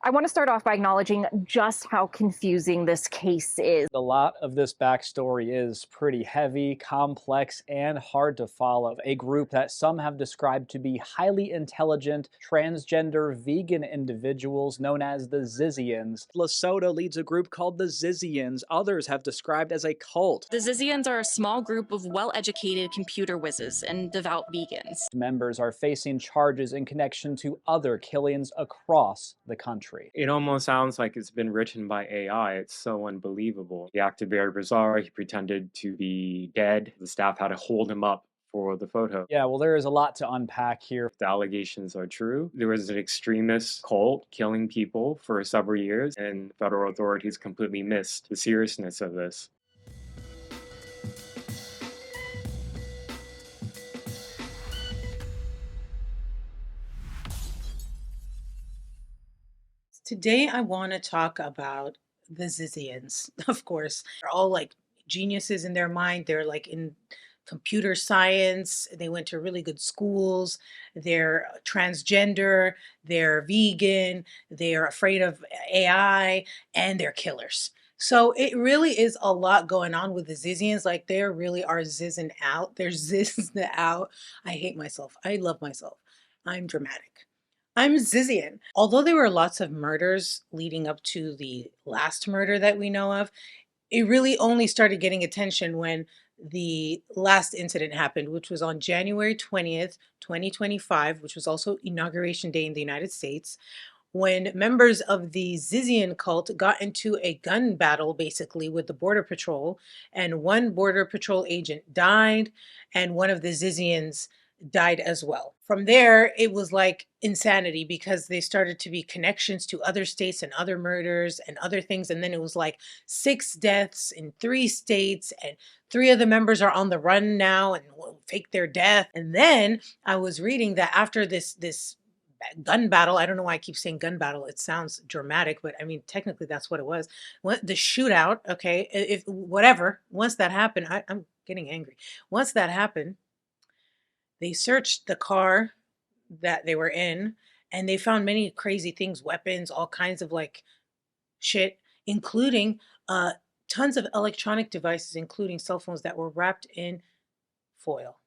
I want to start off by acknowledging just how confusing this case is. A lot of this backstory is pretty heavy, complex, and hard to follow. A group that some have described to be highly intelligent, transgender, vegan individuals known as the ZIZIANS. Lesotho leads a group called the ZIZIANS. Others have described as a cult. The ZIZIANS are a small group of well-educated computer whizzes and devout vegans. Members are facing charges in connection to other killings across the country. It almost sounds like it's been written by AI. It's so unbelievable. He acted very bizarre. He pretended to be dead. The staff had to hold him up for the photo. Yeah, well, there is a lot to unpack here. If the allegations are true, there was an extremist cult killing people for several years, and federal authorities completely missed the seriousness of this. Today, I want to talk about the Zizians. Of course, they're all like geniuses in their mind. They're like in computer science. They went to really good schools. They're transgender. They're vegan. They're afraid of AI, and they're killers. So it really is a lot going on with the Zizians. Like they really are zizzing out. They're zizzing out. I hate myself. I love myself. I'm dramatic. I'm Zizian. Although there were lots of murders leading up to the last murder that we know of, it really only started getting attention when the last incident happened, which was on January 20th, 2025, which was also Inauguration Day in the United States, when members of the Zizian cult got into a gun battle basically with the Border Patrol, and one Border Patrol agent died, and one of the Zizians died as well. From there, it was like insanity because they started to be connections to other states and other murders and other things. And then it was like 6 deaths in 3 states, and 3 of the members are on the run now and will fake their death. And then I was reading that after this gun battle, I don't know why I keep saying gun battle. It sounds dramatic, but I mean, technically that's what it was. The shootout, okay, if whatever, once that happened, I'm getting angry. Once that happened, they searched the car that they were in, and they found many crazy things, weapons, all kinds of like shit, including tons of electronic devices, including cell phones that were wrapped in foil.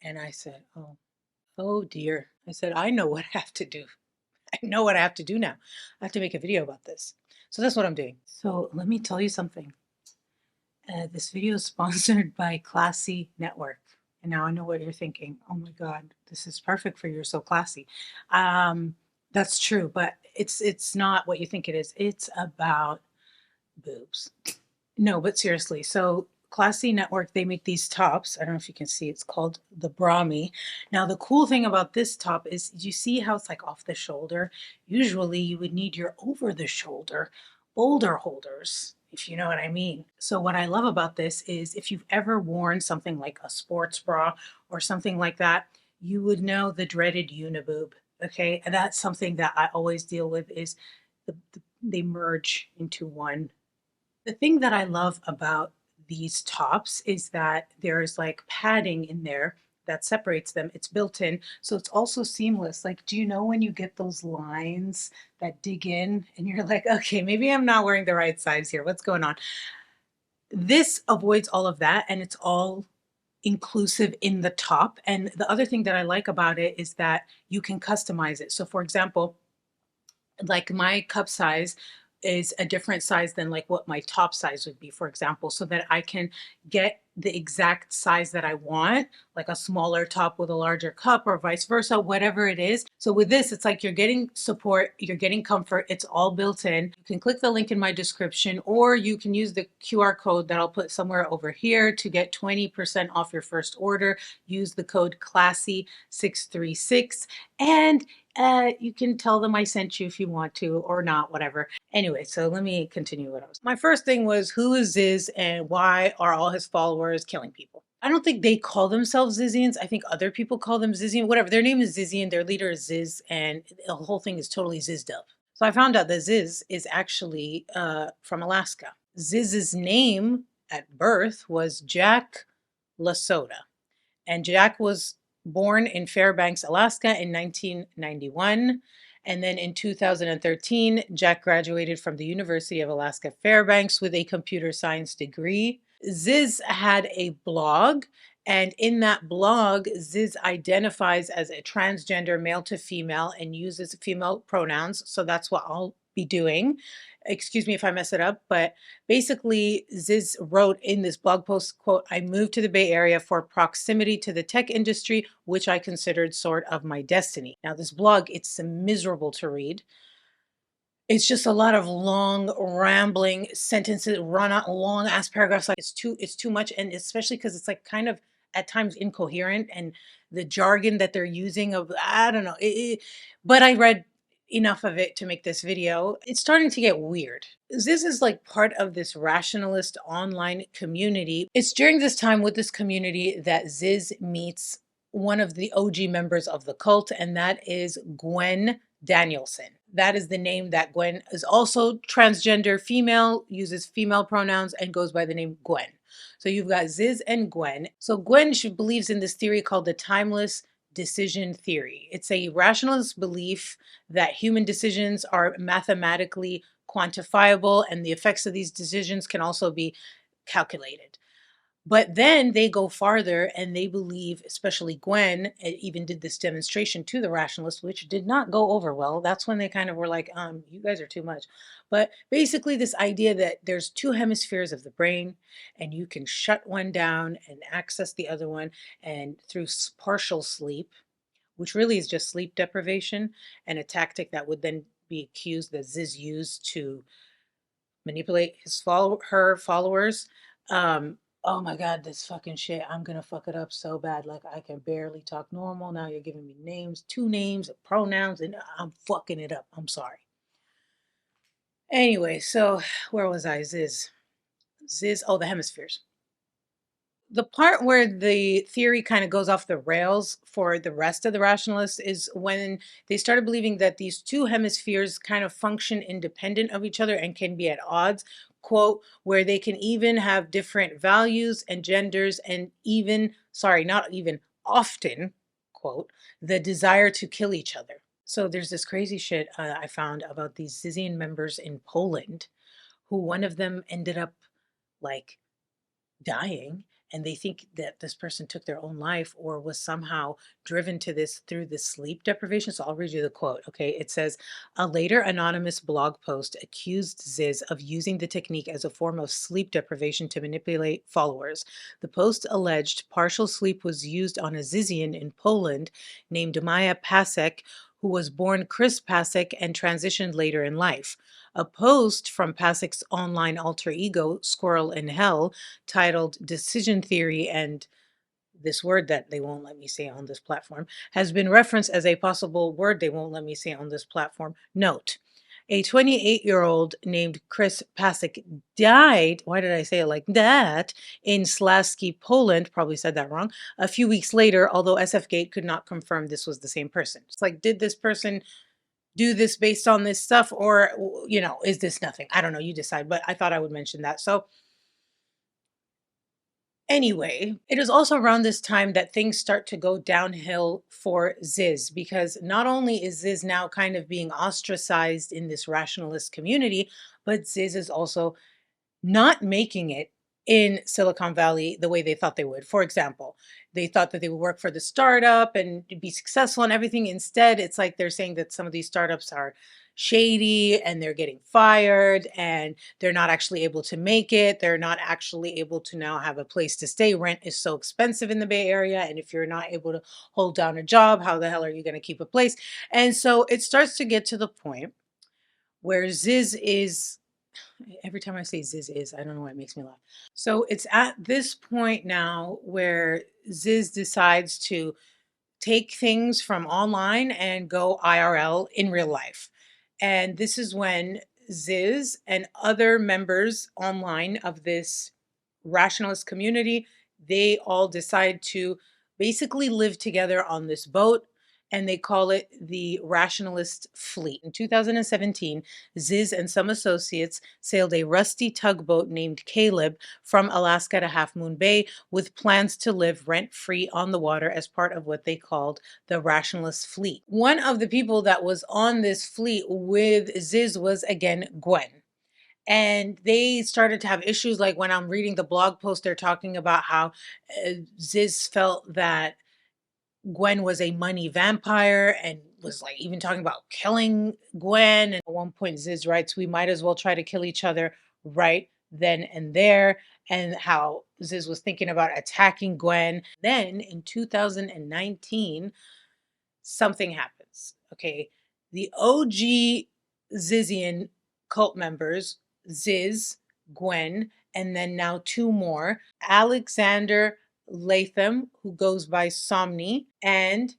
And I said, oh dear. I said, I know what I have to do. I know what I have to do now. I have to make a video about this. So that's what I'm doing. So let me tell you something. This video is sponsored by Classy Network. And now I know what you're thinking. Oh my God, this is perfect for you. You're so classy. That's true, but it's not what you think it is. It's about boobs. No, but seriously. So Classy Network, they make these tops. I don't know if you can see. It's called the Brahmi. Now, the cool thing about this top is you see how it's like off the shoulder? Usually you would need your over the shoulder boulder holders, if you know what I mean. So what I love about this is if you've ever worn something like a sports bra or something like that, you would know the dreaded uniboob, okay? And that's something that I always deal with is they merge into one. The thing that I love about these tops is that there's like padding in there that separates them. It's built in, so it's also seamless. Like, do you know when you get those lines that dig in and you're like, okay, maybe I'm not wearing the right size here. What's going on? This avoids all of that, and it's all inclusive in the top. And the other thing that I like about it is that you can customize it. So for example, like my cup size is a different size than like what my top size would be, for example, so that I can get the exact size that I want, like a smaller top with a larger cup or vice versa, whatever it is. So with this, it's like you're getting support, you're getting comfort, it's all built in. You can click the link in my description, or you can use the QR code that I'll put somewhere over here to get 20% off your first order. Use the code CLASSY636, and you can tell them I sent you if you want to, or not, whatever. Anyway, so let me continue what I was. My first thing was, who is Ziz and why are all his followers killing people? I don't think they call themselves Zizians. I think other people call them Zizian, whatever. Their name is Zizian, their leader is Ziz, and the whole thing is totally zizzed up. So I found out that Ziz is actually from Alaska. Ziz's name at birth was Jack Lasota, and Jack was born in Fairbanks, Alaska in 1991. And then in 2013, Jack graduated from the University of Alaska Fairbanks with a computer science degree. Ziz had a blog, and in that blog, Ziz identifies as a transgender male to female and uses female pronouns. So that's what I'll be doing. Excuse me if I mess it up, but basically, Ziz wrote in this blog post, quote, "I moved to the Bay Area for proximity to the tech industry, which I considered sort of my destiny." Now, this blog, it's miserable to read. It's just a lot of long, rambling sentences, run out long ass paragraphs. Like it's too much, and especially because it's like kind of at times incoherent, and the jargon that they're using of I don't know. But I read enough of it to make this video. It's starting to get weird. This is like part of this rationalist online community. It's during this time with this community that Ziz meets one of the OG members of the cult, and that is Gwen Danielson. That is the name that Gwen is also transgender female, uses female pronouns, and goes by the name Gwen. So you've got Ziz and Gwen. So Gwen, she believes in this theory called the timeless decision theory. It's a rationalist belief that human decisions are mathematically quantifiable and the effects of these decisions can also be calculated. But then they go farther and they believe, especially Gwen, even did this demonstration to the rationalists, which did not go over well. That's when they kind of were like, you guys are too much. But basically, this idea that there's two hemispheres of the brain and you can shut one down and access the other one, and through partial sleep, which really is just sleep deprivation, and a tactic that would then be accused that Ziz used to manipulate her followers. Oh my God, this fucking shit. I'm gonna fuck it up so bad. Like I can barely talk normal. Now you're giving me names, two names, pronouns, and I'm fucking it up. I'm sorry. Anyway, so where was I? Ziz. Oh, the hemispheres. The part where the theory kind of goes off the rails for the rest of the rationalists is when they started believing that these two hemispheres kind of function independent of each other and can be at odds, quote, where they can even have different values and genders and even, sorry, not even, often, quote, the desire to kill each other. So there's this crazy shit I found about these ZIZIAN members in Poland, who one of them ended up like dying, and they think that this person took their own life or was somehow driven to this through this sleep deprivation. So I'll read you the quote. Okay, it says, "A later anonymous blog post accused Ziz of using the technique as a form of sleep deprivation to manipulate followers. The post alleged partial sleep was used on a Zizian in Poland named Maya Pasek, who was born Chris Pasek and transitioned later in life. A post from Pasek's online alter ego, Squirrel in Hell, titled Decision Theory and this word that they won't let me say on this platform, has been referenced as a possible word they won't let me say on this platform. Note, a 28-year-old named Chris Pasek died, why did I say it like that, in Slaski, Poland, probably said that wrong, a few weeks later, although SF Gate could not confirm this was the same person." It's like, did this person do this based on this stuff, or, is this nothing? I don't know, you decide, but I thought I would mention that. So anyway, it is also around this time that things start to go downhill for Ziz, because not only is Ziz now kind of being ostracized in this rationalist community, but Ziz is also not making it in Silicon Valley the way they thought they would. For example, they thought that they would work for the startup and be successful and everything. Instead, it's like they're saying that some of these startups are shady and they're getting fired and they're not actually able to make it. They're not actually able to now have a place to stay. Rent is so expensive in the Bay Area. And if you're not able to hold down a job, how the hell are you going to keep a place? And so it starts to get to the point where Ziz is, every time I say Ziz is, I don't know why it makes me laugh. So it's at this point now where Ziz decides to take things from online and go IRL in real life. And this is when Ziz and other members online of this rationalist community, they all decide to basically live together on this boat and they call it the Rationalist Fleet. In 2017, Ziz and some associates sailed a rusty tugboat named Caleb from Alaska to Half Moon Bay with plans to live rent-free on the water as part of what they called the Rationalist Fleet. One of the people that was on this fleet with Ziz was, again, Gwen. And they started to have issues. Like when I'm reading the blog post, they're talking about how Ziz felt that Gwen was a money vampire and was like even talking about killing Gwen. And at one point, Ziz writes, "We might as well try to kill each other right then and there." And how Ziz was thinking about attacking Gwen. Then in 2019, something happens. Okay. The OG Zizian cult members, Ziz, Gwen, and then now two more, Alexander Latham, who goes by Somni, and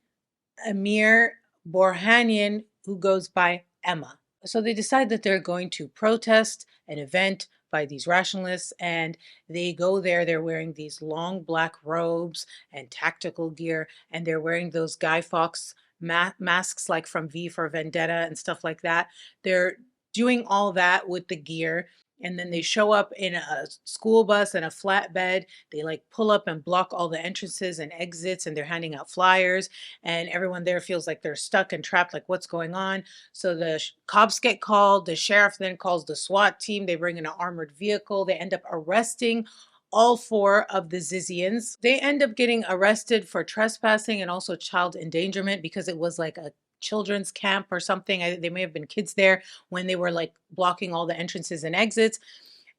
Amir Borhanian, who goes by Emma. So they decide that they're going to protest an event by these rationalists, and they go there. They're wearing these long black robes and tactical gear, and they're wearing those Guy Fawkes masks like from V for Vendetta and stuff like that. They're doing all that with the gear. And then they show up in a school bus and a flatbed. They like pull up and block all the entrances and exits, and they're handing out flyers. And everyone there feels like they're stuck and trapped, like what's going on. So the cops get called. The sheriff then calls the SWAT team. They bring in an armored vehicle. They end up arresting all four of the Zizians. They end up getting arrested for trespassing and also child endangerment because it was like a children's camp or something. They may have been kids there when they were like blocking all the entrances and exits.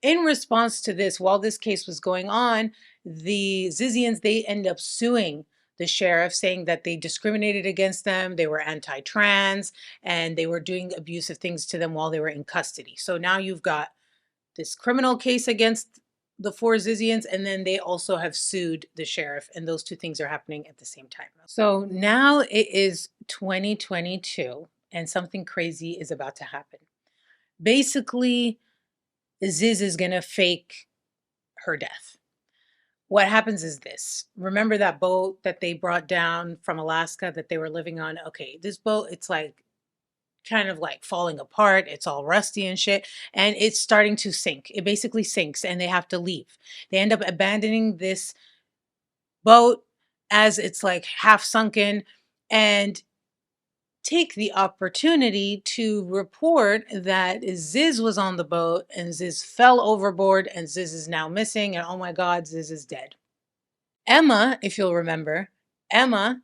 In response to this, while this case was going on, the Zizians, they end up suing the sheriff, saying that they discriminated against them, they were anti-trans, and they were doing abusive things to them while they were in custody. So now you've got this criminal case against the four Zizians, and then they also have sued the sheriff, and those two things are happening at the same time. So now it is 2022, and something crazy is about to happen. Basically, Ziz is gonna fake her death. What happens is this. Remember that boat that they brought down from Alaska that they were living on? Okay, this boat, it's like kind of like falling apart. It's all rusty and shit. And it's starting to sink. It basically sinks and they have to leave. They end up abandoning this boat as it's like half sunken and take the opportunity to report that Ziz was on the boat and Ziz fell overboard and Ziz is now missing. And oh my God, Ziz is dead. Emma, if you'll remember, Emma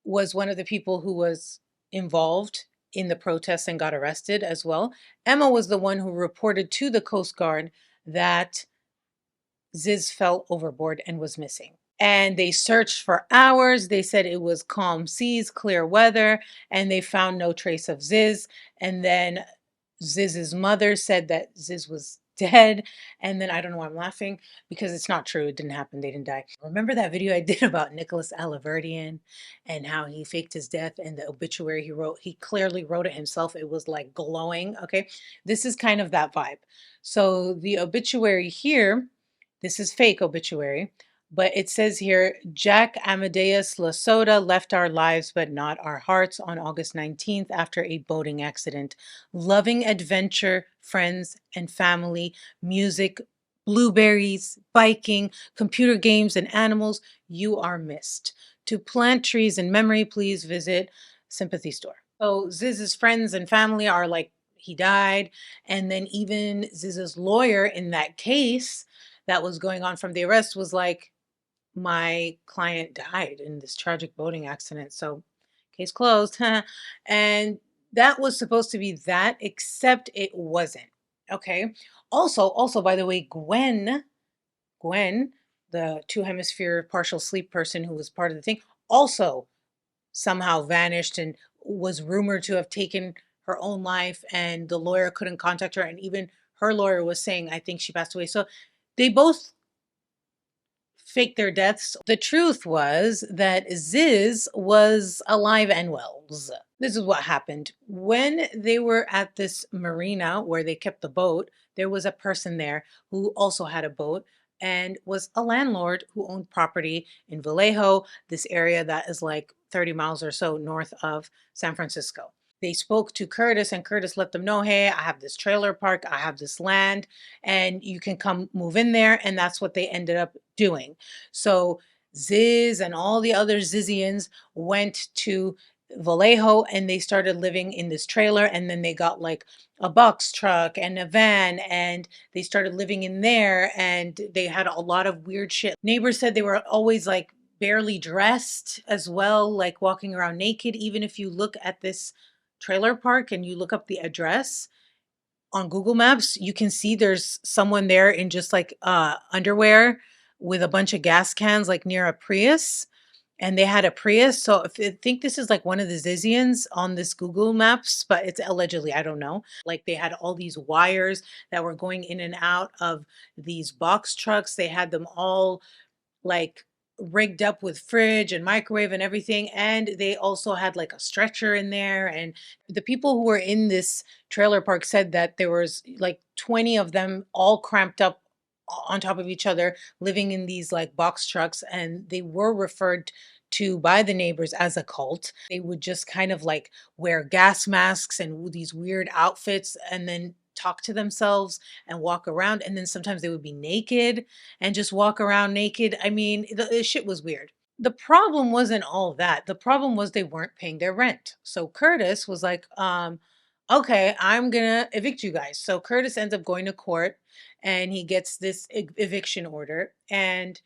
was one of the people who was involved in the protests and got arrested as well. Emma was the one who reported to the Coast Guard that Ziz fell overboard and was missing. And they searched for hours. They said it was calm seas, clear weather, and they found no trace of Ziz. And then Ziz's mother said that Ziz was dead. And then I don't know why I'm laughing because it's not true. It didn't happen. They didn't die. Remember that video I did about Nicholas Alaverdian and how he faked his death and the obituary he wrote? He clearly wrote it himself. It was like glowing. Okay. This is kind of that vibe. So the obituary here, this is fake obituary. But it says here, Jack Amadeus Lasota left our lives but not our hearts on August 19th after a boating accident. Loving adventure, friends and family, music, blueberries, biking, computer games, and animals, you are missed. To plant trees in memory, please visit Sympathy Store. So Ziz's friends and family are like, he died. And then even Ziz's lawyer in that case that was going on from the arrest was like, my client died in this tragic boating accident, so case closed. And that was supposed to be that, except it wasn't. Okay. Also, by the way, Gwen, the two hemisphere partial sleep person who was part of the thing, also somehow vanished and was rumored to have taken her own life, and the lawyer couldn't contact her, and even her lawyer was saying, I think she passed away. So they both fake their deaths. The truth was that Ziz was alive and well. This is what happened. When they were at this marina where they kept the boat, there was a person there who also had a boat and was a landlord who owned property in Vallejo, this area that is like 30 miles or so north of San Francisco. They spoke to Curtis, and Curtis let them know, hey, I have this trailer park, I have this land, and you can come move in there. And that's what they ended up doing. So Ziz and all the other Zizians went to Vallejo and they started living in this trailer. And then they got like a box truck and a van, and they started living in there, and they had a lot of weird shit. Neighbors said they were always like barely dressed as well, like walking around naked. Even if you look at this trailer park and you look up the address on Google Maps, you can see there's someone there in just like underwear with a bunch of gas cans, like near a Prius. And they had a Prius. So if I think this is like one of the Zizians on this Google Maps, but it's allegedly, I don't know. Like they had all these wires that were going in and out of these box trucks. They had them all like rigged up with fridge and microwave and everything. And they also had like a stretcher in there. And the people who were in this trailer park said that there was like 20 of them all cramped up on top of each other, living in these like box trucks. And they were referred to by the neighbors as a cult. They would just kind of like wear gas masks and these weird outfits and then talk to themselves and walk around. And then sometimes they would be naked and just walk around naked. I mean, the shit was weird. The problem wasn't all that. The problem was they weren't paying their rent. So Curtis was like, okay, I'm gonna evict you guys. So Curtis ends up going to court and he gets this eviction order. And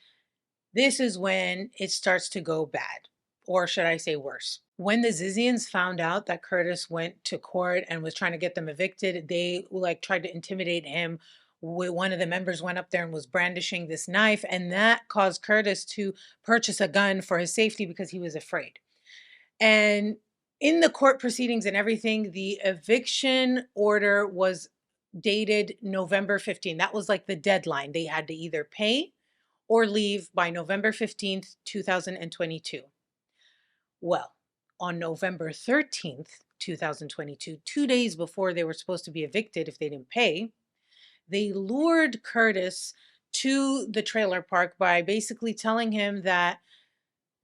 this is when it starts to go bad, or should I say worse. When the Zizians found out that Curtis went to court and was trying to get them evicted, they like tried to intimidate him. One of the members went up there and was brandishing this knife, and that caused Curtis to purchase a gun for his safety because he was afraid. And in the court proceedings and everything, the eviction order was dated November 15th. That was like the deadline. They had to either pay or leave by November 15th, 2022. Well, on November 13th, 2022, 2 days before they were supposed to be evicted if they didn't pay, they lured Curtis to the trailer park by basically telling him that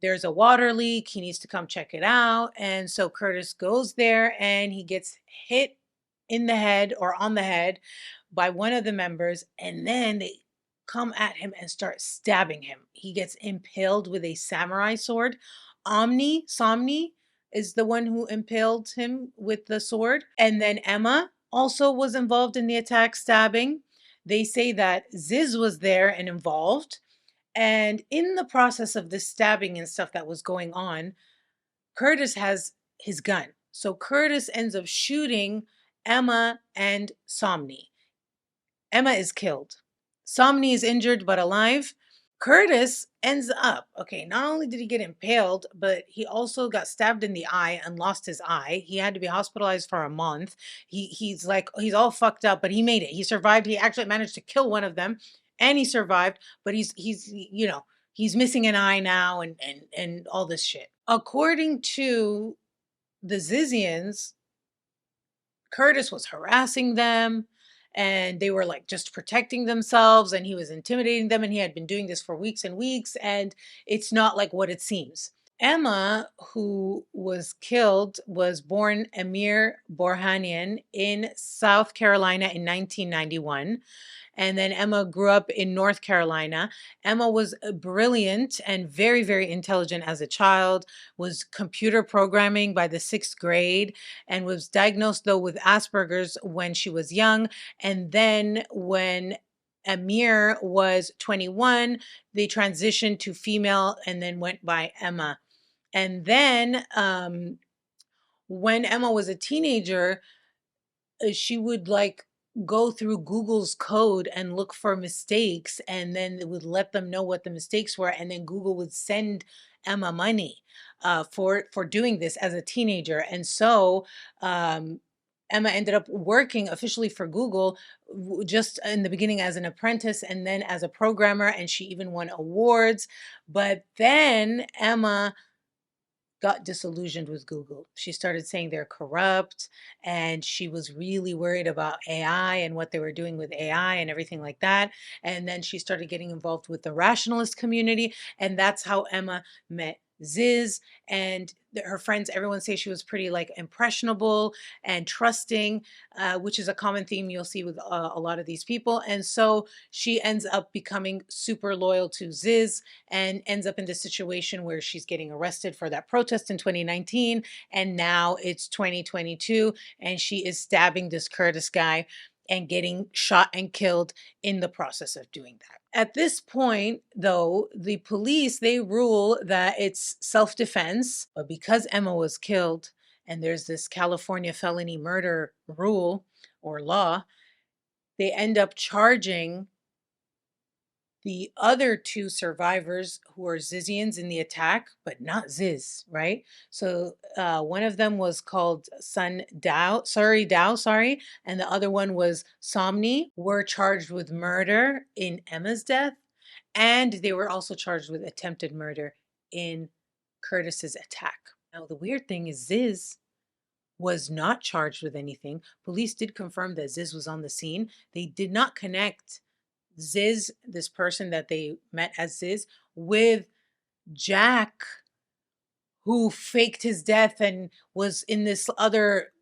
there's a water leak, he needs to come check it out. And so Curtis goes there and he gets hit in the head or on the head by one of the members, and then they come at him and start stabbing him. He gets impaled with a samurai sword. Somni is the one who impaled him with the sword. And then Emma also was involved in the attack, stabbing. They say that Ziz was there and involved. And in the process of this stabbing and stuff that was going on, Curtis has his gun. So Curtis ends up shooting Emma and Somni. Emma is killed. Somni is injured but alive. Curtis ends up, okay, not only did he get impaled, but he also got stabbed in the eye and lost his eye. He had to be hospitalized for a month. He's all fucked up, but he made it. He survived. He actually managed to kill one of them and he survived, but he's missing an eye now and all this shit. According to the Zizians, Curtis was harassing them and they were like just protecting themselves and he was intimidating them, and he had been doing this for weeks and weeks, and it's not like what it seems. Emma, who was killed, was born Amir Borhanian in South Carolina in 1991. And then Emma grew up in North Carolina. Emma was brilliant and very, very intelligent as a child, was computer programming by the 6th grade, and was diagnosed, though, with Asperger's when she was young. And then when Amir was 21, they transitioned to female and then went by Emma. And then when Emma was a teenager, she would like go through Google's code and look for mistakes, and then it would let them know what the mistakes were, and then Google would send Emma money for doing this as a teenager. And so Emma ended up working officially for Google just in the beginning as an apprentice and then as a programmer, and she even won awards. But then Emma got disillusioned with Google. She started saying they're corrupt, and she was really worried about AI and what they were doing with AI and everything like that. And then she started getting involved with the rationalist community, and that's how Emma met Ziz and her friends, everyone say she was pretty like impressionable and trusting, which is a common theme you'll see with a lot of these people. And so she ends up becoming super loyal to Ziz and ends up in this situation where she's getting arrested for that protest in 2019. And now it's 2022 and she is stabbing this Curtis guy and getting shot and killed in the process of doing that. At this point, though, the police, they rule that it's self-defense, but because Emma was killed and there's this California felony murder rule or law, they end up charging the other two survivors who are Zizians in the attack, but not Ziz, right? So one of them was called Dow, and the other one was Somni, were charged with murder in Emma's death, and they were also charged with attempted murder in Curtis's attack. Now, the weird thing is Ziz was not charged with anything. Police did confirm that Ziz was on the scene. They did not connect Ziz, this person that they met as Ziz, with Jack, who faked his death and was in this other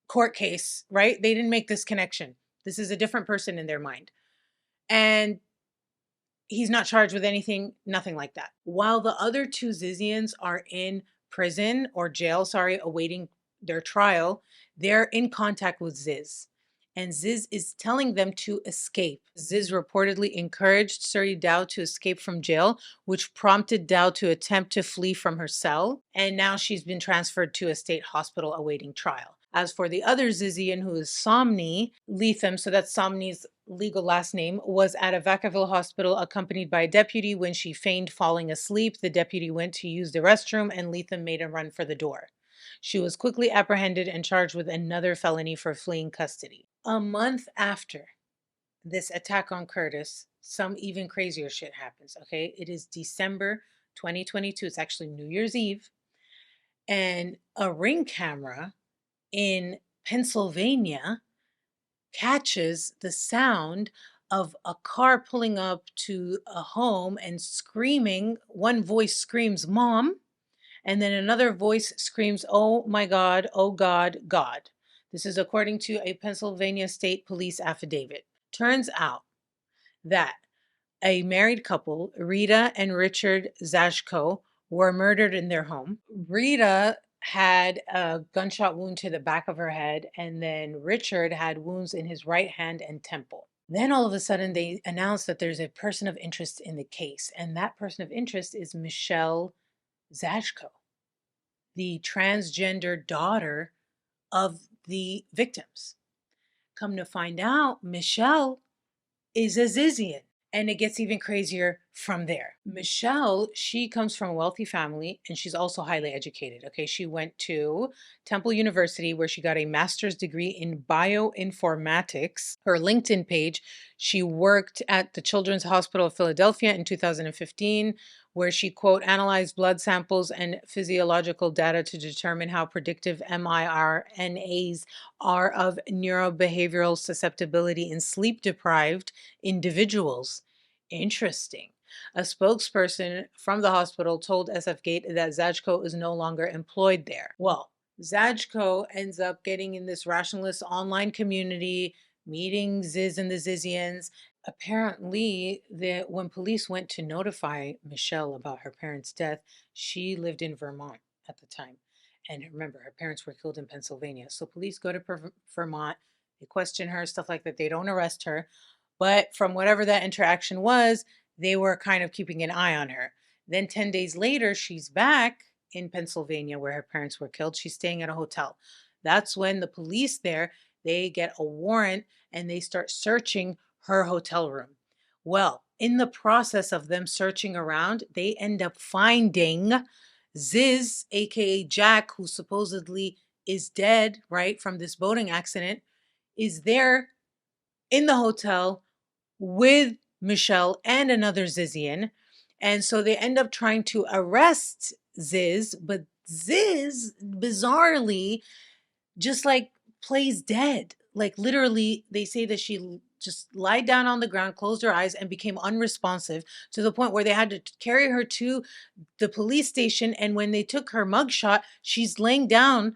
court case, right? They didn't make this connection. This is a different person in their mind. And he's not charged with anything, nothing like that. While the other two Zizians are in prison or jail, awaiting their trial, they're in contact with Ziz. And Ziz is telling them to escape. Ziz reportedly encouraged Suri Dow to escape from jail, which prompted Dow to attempt to flee from her cell. And now she's been transferred to a state hospital awaiting trial. As for the other Zizian, who is Somni Leatham, so that's Somni's legal last name, was at a Vacaville hospital accompanied by a deputy. When she feigned falling asleep, the deputy went to use the restroom and Leatham made a run for the door. She was quickly apprehended and charged with another felony for fleeing custody. A month after this attack on Curtis, some even crazier shit happens, okay? It is December 2022. It's actually New Year's Eve. And a Ring camera in Pennsylvania catches the sound of a car pulling up to a home and screaming. One voice screams, "Mom," and then another voice screams, "Oh my God, oh God, God." This is according to a Pennsylvania State Police affidavit. Turns out that a married couple, Rita and Richard Zashko, were murdered in their home. Rita had a gunshot wound to the back of her head, and then Richard had wounds in his right hand and temple. Then all of a sudden they announced that there's a person of interest in the case, and that person of interest is Michelle Zashko, the transgender daughter of the victims. Come to find out, Michelle is a Zizian. And it gets even crazier from there. Michelle, she comes from a wealthy family and she's also highly educated. Okay, she went to Temple University where she got a master's degree in bioinformatics. Her LinkedIn page, she worked at the Children's Hospital of Philadelphia in 2015, where she, quote, analyzed blood samples and physiological data to determine how predictive mRNAs are of neurobehavioral susceptibility in sleep-deprived individuals. Interesting. A spokesperson from the hospital told SF Gate that Zajko is no longer employed there. Well, Zajko ends up getting in this rationalist online community, meeting Ziz and the Zizians. Apparently, when police went to notify Michelle about her parents' death, she lived in Vermont at the time. And remember, her parents were killed in Pennsylvania. So police go to Vermont, they question her, stuff like that. They don't arrest her. But from whatever that interaction was, they were kind of keeping an eye on her. Then 10 days later, she's back in Pennsylvania where her parents were killed. She's staying at a hotel. That's when the police there, they get a warrant and they start searching her hotel room. Well, in the process of them searching around, they end up finding Ziz, aka Jack, who supposedly is dead, right, from this boating accident, is there in the hotel with Michelle and another Zizian. And so they end up trying to arrest Ziz, but Ziz, bizarrely, just like plays dead. Like literally, they say that she just lied down on the ground, closed her eyes, and became unresponsive to the point where they had to carry her to the police station. And when they took her mugshot, she's laying down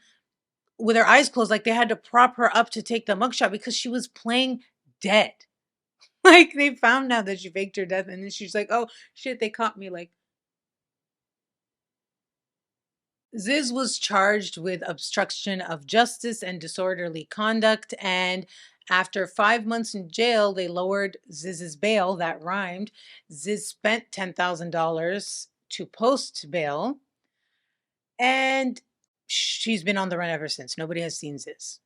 with her eyes closed, like they had to prop her up to take the mugshot because she was playing dead. Like they found out that she faked her death, and then she's like, "Oh shit, they caught me!" Like Ziz was charged with obstruction of justice and disorderly conduct. And after 5 months in jail, they lowered Ziz's bail. That rhymed. Ziz spent $10,000 to post bail. And she's been on the run ever since. Nobody has seen Ziz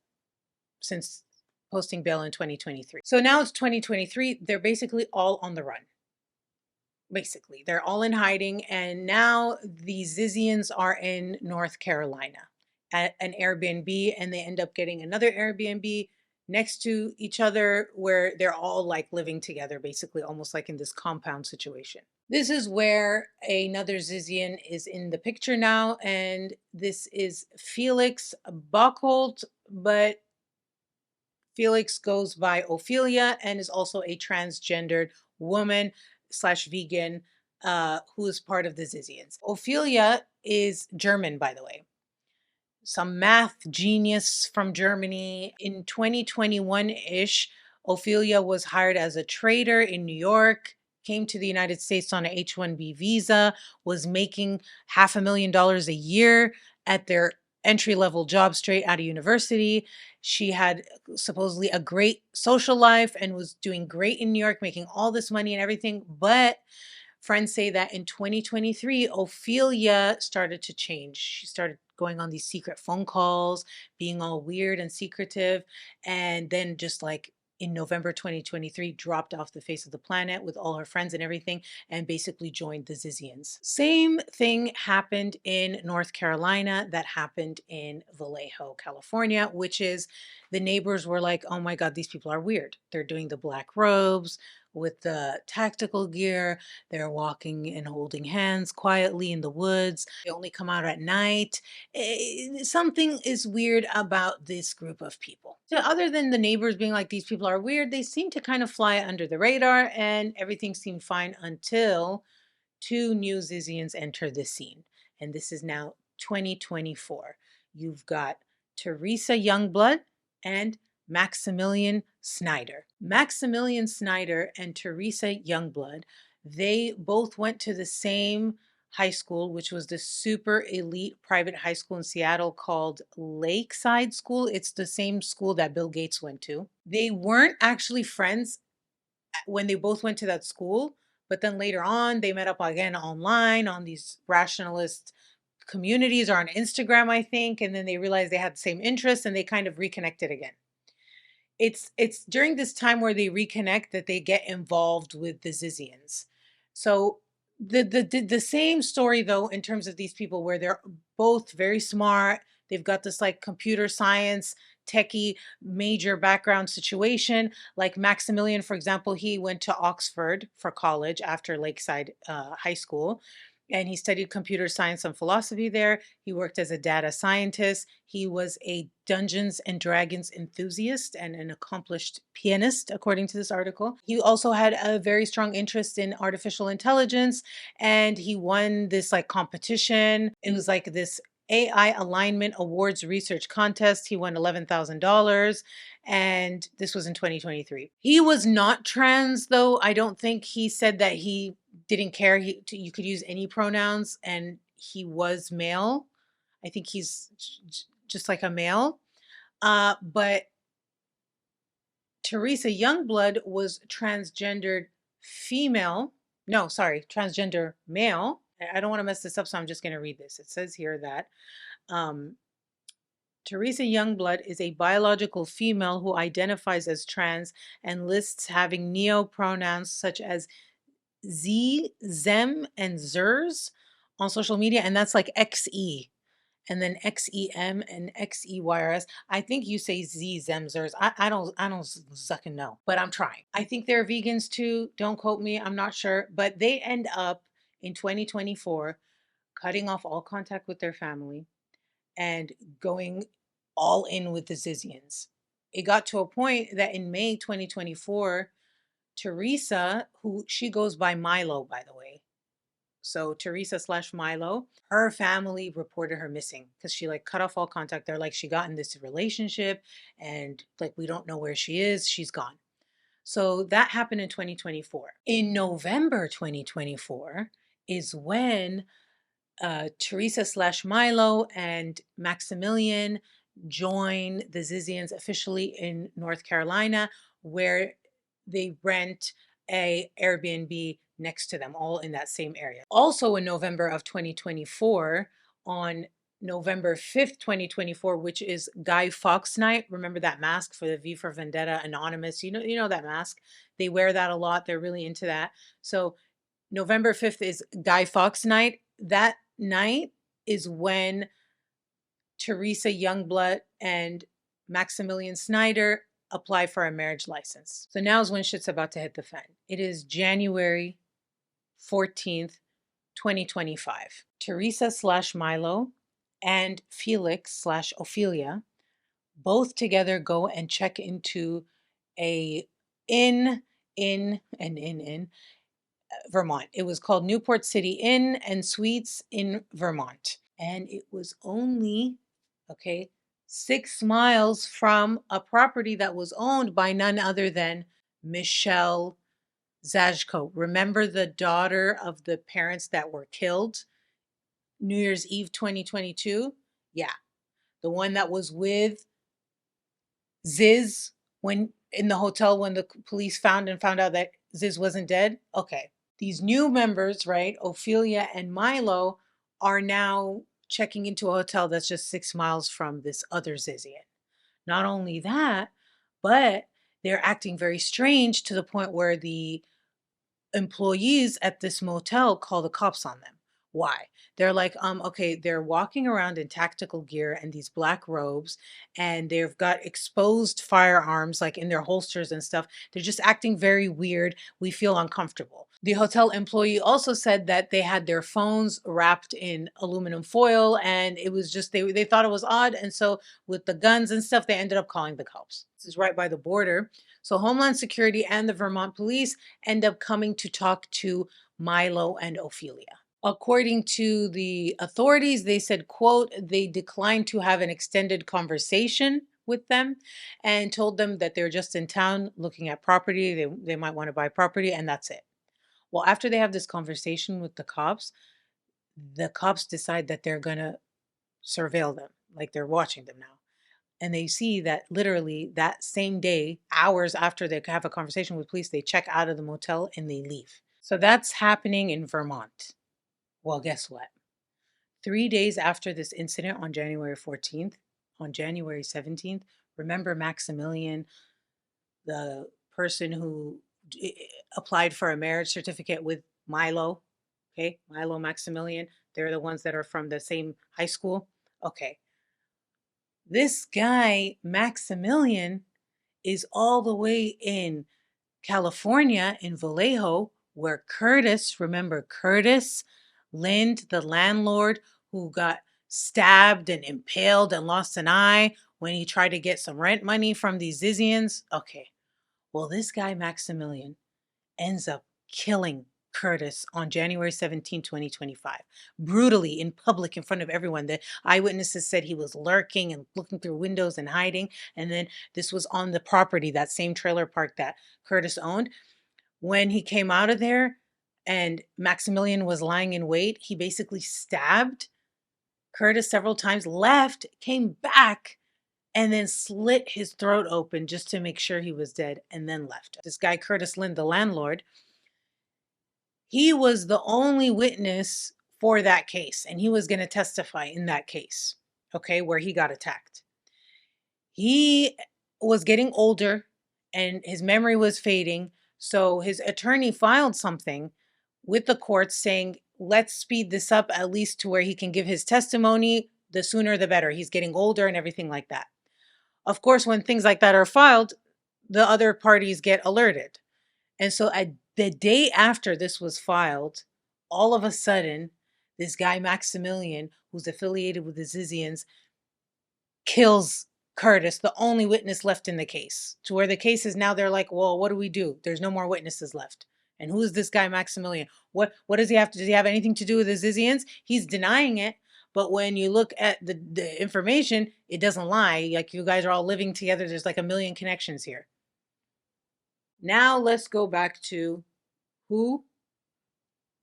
since posting bail in 2023. So now it's 2023. They're basically all on the run. Basically, they're all in hiding, and now the Zizians are in North Carolina at an Airbnb, and they end up getting another Airbnb next to each other where they're all like living together, basically, almost like in this compound situation. This is where another Zizian is in the picture now, and this is Felix Bockholt, but Felix goes by Ophelia and is also a transgendered woman slash vegan who is part of the Zizians. Ophelia is German, by the way. Some math genius from Germany. In 2021-ish, Ophelia was hired as a trader in New York, came to the United States on a H-1B visa, was making $500,000 a year at their entry-level job straight out of university. She had supposedly a great social life and was doing great in New York, making all this money and everything. But friends say that in 2023, Ophelia started to change. She started going on these secret phone calls, being all weird and secretive, and then just like in November 2023, dropped off the face of the planet with all her friends and everything, and basically joined the Zizians. Same thing happened in North Carolina that happened in Vallejo, California, which is the neighbors were like, oh my God, these people are weird. They're doing the black robes with the tactical gear. They're walking and holding hands quietly in the woods. They only come out at night. Something is weird about this group of people. So other than the neighbors being like, these people are weird, they seem to kind of fly under the radar and everything seemed fine until two new Zizians enter the scene. And this is now 2024. You've got Teresa Youngblood and Maximilian Snyder. Maximilian Snyder and Teresa Youngblood, they both went to the same high school, which was the super elite private high school in Seattle called Lakeside School. It's the same school that Bill Gates went to. They weren't actually friends when they both went to that school, but then later on they met up again online on these rationalist communities or on Instagram, I think, and then they realized they had the same interests and they kind of reconnected again. It's during this time where they reconnect that they get involved with the Zizians. So the same story though in terms of these people where they're both very smart. They've got this like computer science techie major background situation. Like Maximilian, for example, he went to Oxford for college after Lakeside High School. And he studied computer science and philosophy there. He worked as a data scientist. He was a Dungeons and Dragons enthusiast and an accomplished pianist, according to this article. He also had a very strong interest in artificial intelligence, and he won this like competition. It was like this AI Alignment Awards research contest. He won $11,000, and this was in 2023. He was not trans, though. I don't think he said that he didn't care. You could use any pronouns, and he was male. I think he's just like a male. But Teresa Youngblood was transgendered female. No, sorry, transgender male. I don't want to mess this up, so I'm just going to read this. It says here that Teresa Youngblood is a biological female who identifies as trans and lists having neo pronouns such as Z, Zem, and Zers on social media, and that's like XE, and then XEM and XEYRS. I think you say Z, Zem, Zers. I don't sucking know, but I'm trying. I think they're vegans too. Don't quote me. I'm not sure, but they end up in 2024 cutting off all contact with their family and going all in with the Zizians. it got to a point that in May 2024, Teresa, who she goes by Milo, by the way. So Teresa slash Milo, her family reported her missing because she like cut off all contact. They're like, she got in this relationship and like, we don't know where she is. She's gone. So that happened in 2024. In November 2024 is when Teresa slash Milo and Maximilian join the ZIZIANS officially in North Carolina, where they rent a Airbnb next to them, all in that same area. Also in November of 2024, on November 5th, 2024, which is Guy Fawkes night. Remember that mask for the V for Vendetta Anonymous? You know that mask. They wear that a lot. They're really into that. So November 5th is Guy Fawkes night. That night is when Teresa Youngblood and Maximilian Snyder apply for a marriage license. So now is when shit's about to hit the fan. It is January 14th, 2025. Teresa slash Milo and Felix slash Ophelia both together go and check into a inn in Vermont. It was called Newport City Inn and Suites in Vermont. And it was only, 6 miles from a property that was owned by none other than Michelle Zajko. Remember the daughter of the parents that were killed New Year's Eve 2022? Yeah. The one that was with Ziz when in the hotel when the police found out that Ziz wasn't dead. Okay. These new members, right, Ophelia and Milo, are now checking into a hotel that's just 6 miles from this other Zizian. Not only that, but they're acting very strange to the point where the employees at this motel call the cops on them. Why? They're like, they're walking around in tactical gear and these black robes, and they've got exposed firearms like in their holsters and stuff. They're just acting very weird. We feel uncomfortable. The hotel employee also said that they had their phones wrapped in aluminum foil, and it was just, they thought it was odd. And so with the guns and stuff, they ended up calling the cops. This is right by the border. So Homeland Security and the Vermont police end up coming to talk to Milo and Ophelia. According to the authorities, they said, quote, they declined to have an extended conversation with them and told them that they're just in town looking at property. They might want to buy property, and that's it. Well, after they have this conversation with the cops decide that they're going to surveil them, like they're watching them now. And they see that literally that same day, hours after they have a conversation with police, they check out of the motel and they leave. So that's happening in Vermont. Well, guess what? 3 days after this incident on January 14th, on January 17th, remember Maximilian, the person who applied for a marriage certificate with Milo, okay? Milo Maximilian, they're the ones that are from the same high school. Okay. This guy, Maximilian, is all the way in California, in Vallejo, where Curtis, remember Curtis Lind, the landlord who got stabbed and impaled and lost an eye when he tried to get some rent money from these ZIZIANS? Okay. Well, this guy, Maximilian, ends up killing Curtis on January 17, 2025, brutally in public in front of everyone. The eyewitnesses said he was lurking and looking through windows and hiding. And then this was on the property, that same trailer park that Curtis owned. When he came out of there and Maximilian was lying in wait, he basically stabbed Curtis several times, left, came back, and then slit his throat open just to make sure he was dead, and then left. This guy, Curtis Lind, the landlord, he was the only witness for that case, and he was going to testify in that case, okay, where he got attacked. He was getting older and his memory was fading, so his attorney filed something with the court saying, let's speed this up at least to where he can give his testimony. The sooner the better. He's getting older and everything like that. Of course, when things like that are filed, the other parties get alerted. And so the day after this was filed, all of a sudden, this guy, Maximilian, who's affiliated with the ZIZIANS, kills Curtis, the only witness left in the case, to where the case is now they're like, well, what do we do? There's no more witnesses left. And who is this guy, Maximilian? What does he have to, does he have anything to do with the ZIZIANS? He's denying it. But when you look at the information, it doesn't lie. Like, you guys are all living together. There's like a million connections here. Now let's go back to who?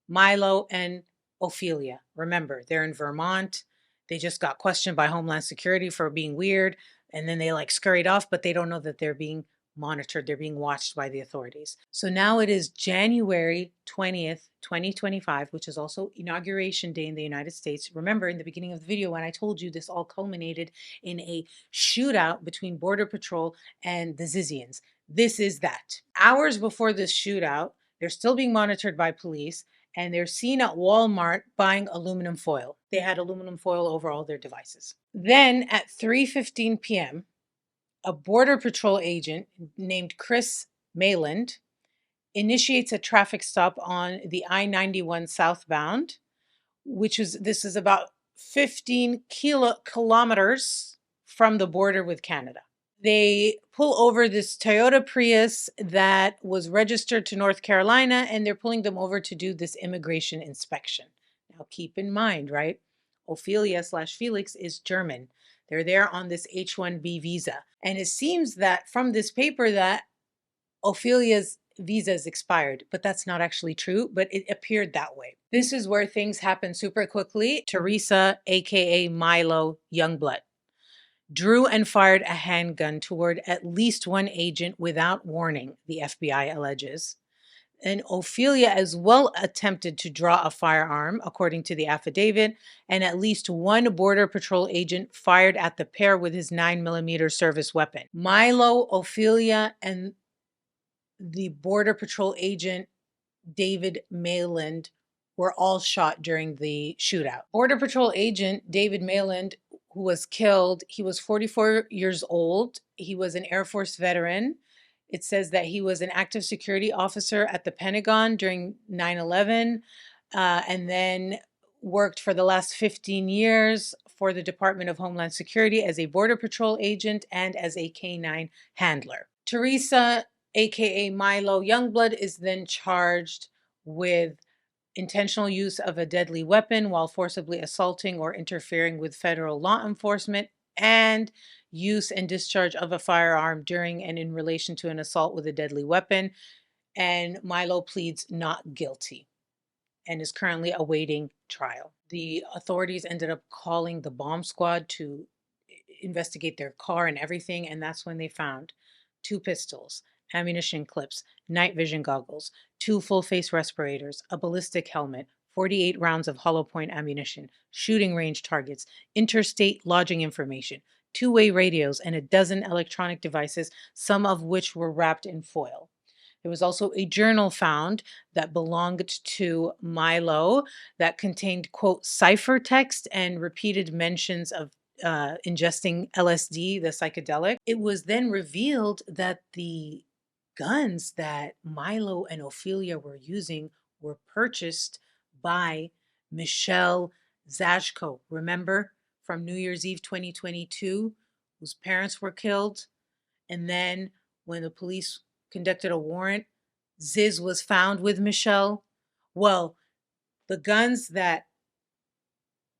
Milo and Ophelia. Remember, they're in Vermont. They just got questioned by Homeland Security for being weird. And then they like scurried off, but they don't know that they're being monitored. They're being watched by the authorities. So now it is January 20th, 2025, which is also Inauguration Day in the United States. Remember, in the beginning of the video, when I told you this all culminated in a shootout between Border Patrol and the ZIZIANS. This is that. Hours before this shootout, they're still being monitored by police, and they're seen at Walmart buying aluminum foil. They had aluminum foil over all their devices. Then at 3:15 p.m., a Border Patrol agent named Chris Mayland initiates a traffic stop on the I-91 southbound, this is about 15 kilometers from the border with Canada. They pull over this Toyota Prius that was registered to North Carolina, and they're pulling them over to do this immigration inspection. Now, keep in mind, right? Ophelia/Felix is German. They're there on this H-1B visa. And it seems that from this paper that Ophelia's visa is expired, but that's not actually true, but it appeared that way. This is where things happen super quickly. Teresa, aka Milo Youngblood, drew and fired a handgun toward at least one agent without warning, the FBI alleges. And Ophelia as well attempted to draw a firearm, according to the affidavit, and at least one Border Patrol agent fired at the pair with his 9mm service weapon. Milo, Ophelia, and the Border Patrol agent David Mayland were all shot during the shootout. Border Patrol agent David Mayland, who was killed, he was 44 years old. He was an Air Force veteran. It says that he was an active security officer at the Pentagon during 9/11, and then worked for the last 15 years for the Department of Homeland Security as a Border Patrol agent and as a K-9 handler. Teresa, aka Milo Youngblood, is then charged with intentional use of a deadly weapon while forcibly assaulting or interfering with federal law enforcement, and use and discharge of a firearm during and in relation to an assault with a deadly weapon. And Milo pleads not guilty and is currently awaiting trial. The authorities ended up calling the bomb squad to investigate their car and everything, and that's when they found 2 pistols, ammunition clips, night vision goggles, 2 full-face respirators, a ballistic helmet, 48 rounds of hollow point ammunition, shooting range targets, interstate lodging information, 2-way radios, and a dozen electronic devices, some of which were wrapped in foil. There was also a journal found that belonged to Milo that contained, quote, ciphertext and repeated mentions of ingesting LSD, the psychedelic. It was then revealed that the guns that Milo and Ophelia were using were purchased by Michelle Zajko, remember, from New Year's Eve 2022, whose parents were killed. And then when the police conducted a warrant, Ziz was found with Michelle. Well, the guns that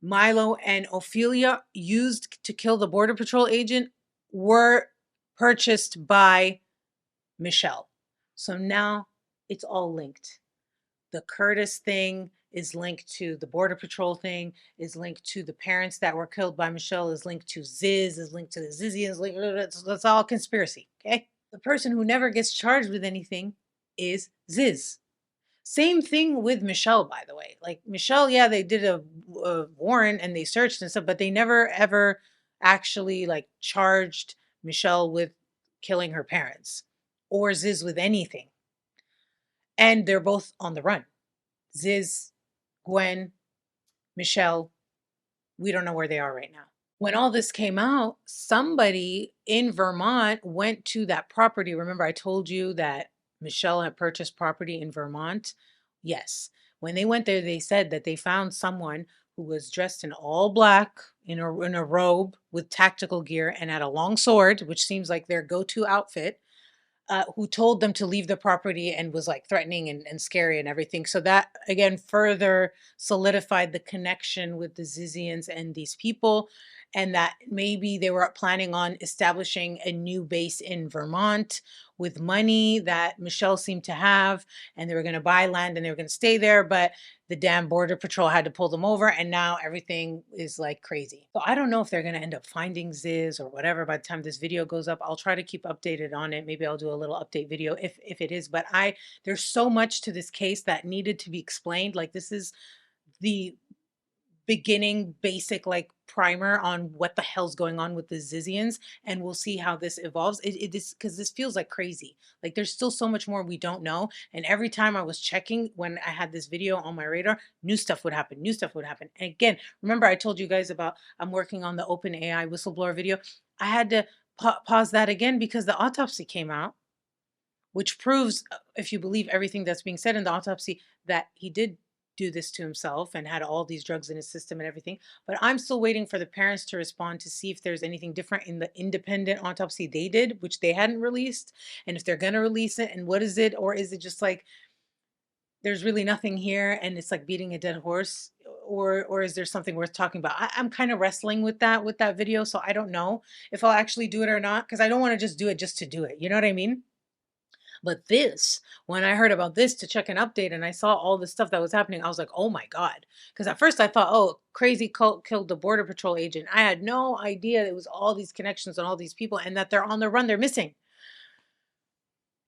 Milo and Ophelia used to kill the Border Patrol agent were purchased by Michelle. So now it's all linked. The Curtis thing is linked to the Border Patrol thing, is linked to the parents that were killed by Michelle, is linked to Ziz, is linked to the ZIZIANS. That's all conspiracy, okay? The person who never gets charged with anything is Ziz. Same thing with Michelle, by the way. Like Michelle, yeah, they did a warrant and they searched and stuff, but they never ever actually like charged Michelle with killing her parents or Ziz with anything. And they're both on the run. Ziz, Gwen, Michelle, we don't know where they are right now. When all this came out, somebody in Vermont went to that property. Remember, I told you that Michelle had purchased property in Vermont? Yes. When they went there, they said that they found someone who was dressed in all black in a robe with tactical gear and had a long sword, which seems like their go-to outfit, who told them to leave the property and was like threatening and scary and everything. So that again further solidified the connection with the Zizians and these people, and that maybe they were planning on establishing a new base in Vermont with money that Michelle seemed to have, and they were going to buy land and they were going to stay there, but the damn border patrol had to pull them over, and now everything is like crazy. So I don't know if they're going to end up finding Ziz or whatever by the time this video goes up. I'll try to keep updated on it. Maybe I'll do a little update video if it is, but there's so much to this case that needed to be explained. Like, this is the beginning basic like primer on what the hell's going on with the Zizians, and we'll see how this evolves. It is because this feels like crazy. Like, there's still so much more we don't know, and every time I was checking when I had this video on my radar, new stuff would happen, new stuff would happen. And again, remember I told you guys about I'm working on the open AI whistleblower video. I had to pause that again because the autopsy came out, which proves, if you believe everything that's being said in the autopsy, that he did do this to himself and had all these drugs in his system and everything. But I'm still waiting for the parents to respond to see if there's anything different in the independent autopsy they did, which they hadn't released, and if they're going to release it, and what is it? Or is it just like there's really nothing here and it's like beating a dead horse? Or is there something worth talking about? I'm kind of wrestling with that video, so I don't know if I'll actually do it or not, because I don't want to just do it just to do it. You know what I mean? But this, when I heard about this to check an update and I saw all the stuff that was happening, I was like, oh my God. Because at first I thought, oh, crazy cult killed the Border Patrol agent. I had no idea it was all these connections and all these people and that they're on the run, they're missing.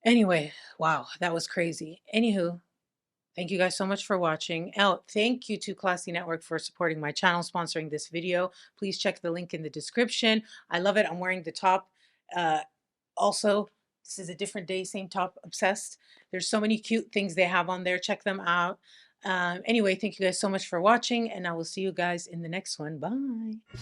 Anyway, wow, that was crazy. Anywho, thank you guys so much for watching. Thank you to Classy Network for supporting my channel, sponsoring this video. Please check the link in the description. I love it. I'm wearing the top. Also, this is a different day, same top, obsessed. There's so many cute things they have on there. Check them out. Anyway, thank you guys so much for watching, and I will see you guys in the next one. Bye.